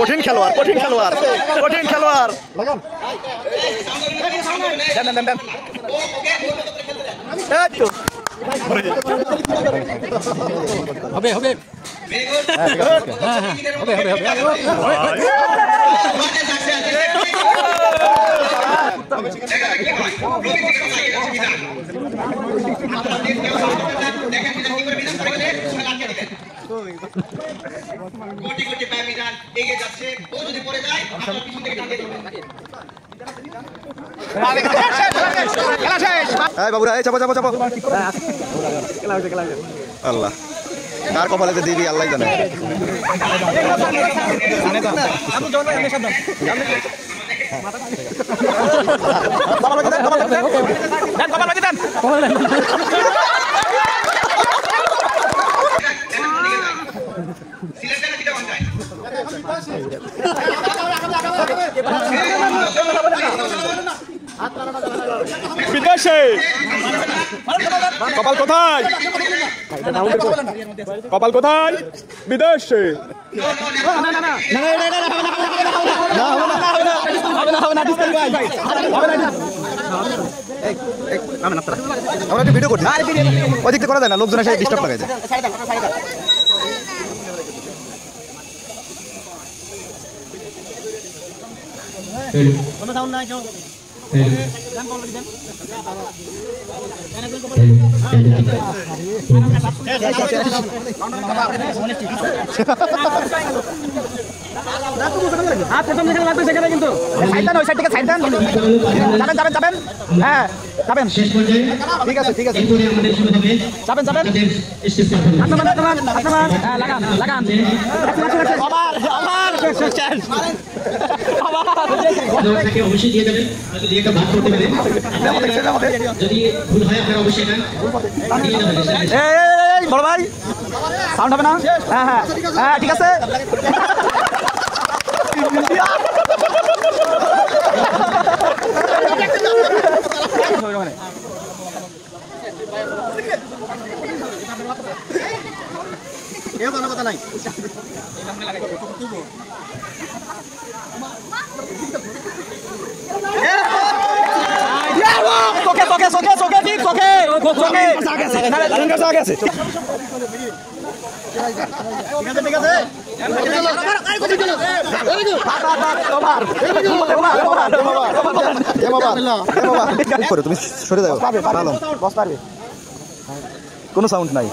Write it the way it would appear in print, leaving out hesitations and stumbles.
কঠিন খেলোয়াড় কঠিন খেলোয়াড় কঠিন খেলোয়াড় হবে হবে কোটি কোটি প্যামিজান এগিয়ে যাচ্ছে ও যদি পড়ে যায় আপনারা পিছন থেকে টানতে দিবেন খেলা শেষ এই বাবুরা এই চাপো চাপো চাপো আল্লাহ কার কপালেতে দিবি আল্লাহ জানে বিদেশে কপাল কোথায় কপাল কোথায় বিদেশে আমরা একটু ভিডিও করছি ওদিকটা করা যায় না লোকজন এসে ডিস্টার্ব লাগাই যায় কোনো সাউন্ড নাই কেউ গান বল দেন হাত প্রথম দিকে লাগবে সেখানে কিন্তু সাইডটা ওই সাইড থেকে সাইড দেন যাবেন যাবেন যাবেন হ্যাঁ যাবেন শেষ পর্যায়ে ঠিক আছে এরপরে আমাদের শুরু হবে যাবেন যাবেন আপনারা লাগান লাগান আবার শেষ আপনাকে অবশ্যই দিয়ে দেবেন হয়তো দিয়ে একটা ভাগ করতে পারে যদি ভুল হয় আপনারা অবশ্যই এটা দিয়ে দেবেন এই বড় ভাই সাউন্ড হবে না হ্যাঁ হ্যাঁ হ্যাঁ ঠিক আছে কথা নাই তুমি সরে যাও কোনো সাউন্ড নাই